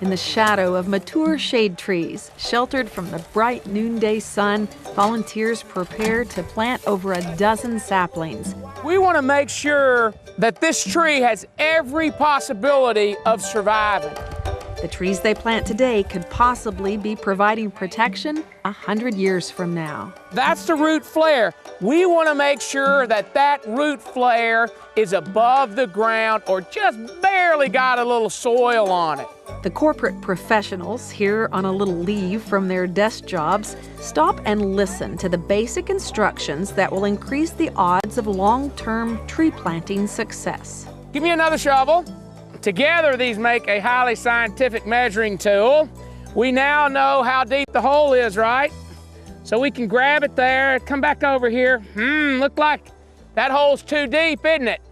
In the shadow of mature shade trees, sheltered from the bright noonday sun, volunteers prepare to plant over a dozen saplings. We want to make sure that this tree has every possibility of surviving. The trees they plant today could possibly be providing protection 100 years from now. That's the root flare. We want to make sure that that root flare is above the ground or just barely got a little soil on it. The corporate professionals, here on a little leave from their desk jobs, stop and listen to the basic instructions that will increase the odds of long-term tree planting success. Give me another shovel. Together, these make a highly scientific measuring tool. We now know how deep the hole is, right? So we can grab it there, come back over here. Look like that hole's too deep, isn't it?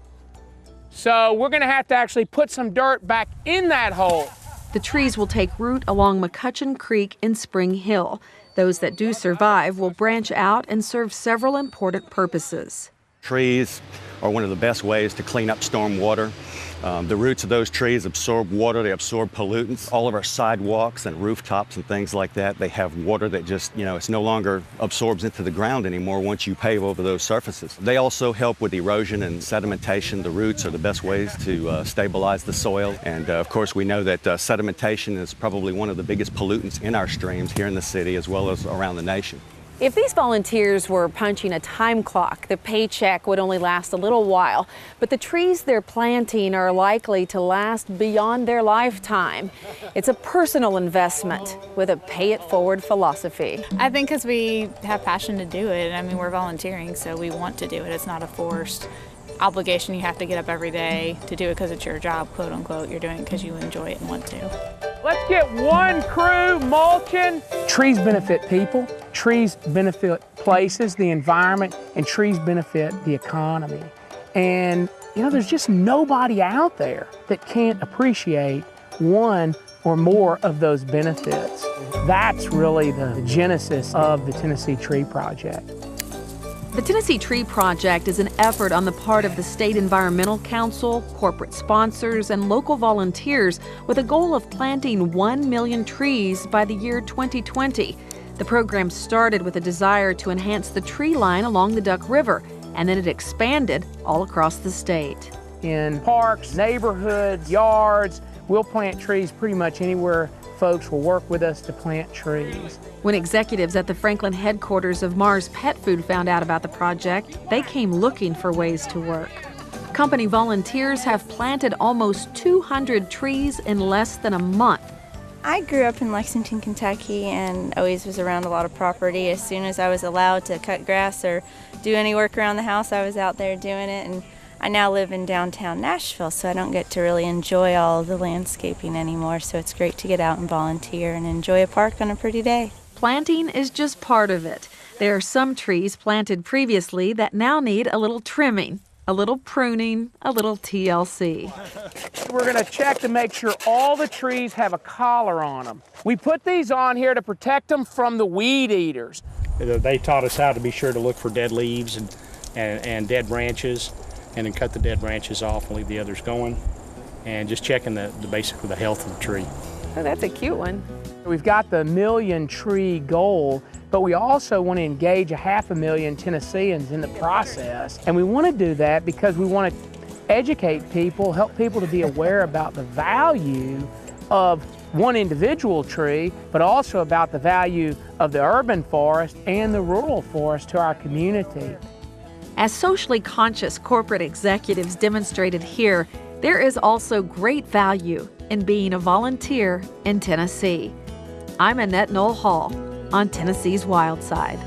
So we're gonna have to actually put some dirt back in that hole. The trees will take root along McCutcheon Creek in Spring Hill. Those that do survive will branch out and serve several important purposes. Trees are one of the best ways to clean up storm water. The roots of those trees absorb water, they absorb pollutants. All of our sidewalks and rooftops and things like that, they have water that just, it's no longer absorbs into the ground anymore once you pave over those surfaces. They also help with erosion and sedimentation. The roots are the best ways to stabilize the soil. And of course, we know that sedimentation is probably one of the biggest pollutants in our streams here in the city as well as around the nation. If these volunteers were punching a time clock, the paycheck would only last a little while. But the trees they're planting are likely to last beyond their lifetime. It's a personal investment with a pay-it-forward philosophy. I think because we have passion to do it. I mean, we're volunteering, so we want to do it. It's not a forced obligation. You have to get up every day to do it because it's your job, quote unquote. You're doing it because you enjoy it and want to. Let's get one crew mulching. Trees benefit people, trees benefit places, the environment, and trees benefit the economy. And, there's just nobody out there that can't appreciate one or more of those benefits. That's really the genesis of the Tennessee Tree Project. The Tennessee Tree Project is an effort on the part of the State Environmental Council, corporate sponsors, and local volunteers with a goal of planting 1 million trees by the year 2020. The program started with a desire to enhance the tree line along the Duck River, and then it expanded all across the state. In parks, neighborhoods, yards, we'll plant trees pretty much anywhere folks will work with us to plant trees. When executives at the Franklin headquarters of Mars Pet Food found out about the project, they came looking for ways to work. Company volunteers have planted almost 200 trees in less than a month. I grew up in Lexington, Kentucky, and always was around a lot of property. As soon as I was allowed to cut grass or do any work around the house, I was out there doing it. And I now live in downtown Nashville, so I don't get to really enjoy all of the landscaping anymore, so it's great to get out and volunteer and enjoy a park on a pretty day. Planting is just part of it. There are some trees planted previously that now need a little trimming, a little pruning, a little TLC. We're going to check to make sure all the trees have a collar on them. We put these on here to protect them from the weed eaters. They taught us how to be sure to look for dead leaves and dead branches, and then cut the dead branches off and leave the others going, and just checking basically the health of the tree. Oh, that's a cute one. We've got the 1 million tree goal, but we also want to engage 500,000 Tennesseans in the process. And we want to do that because we want to educate people, help people to be aware about the value of one individual tree, but also about the value of the urban forest and the rural forest to our community. As socially conscious corporate executives demonstrated here, there is also great value in being a volunteer in Tennessee. I'm Annette Nole Hall on Tennessee's Wild Side.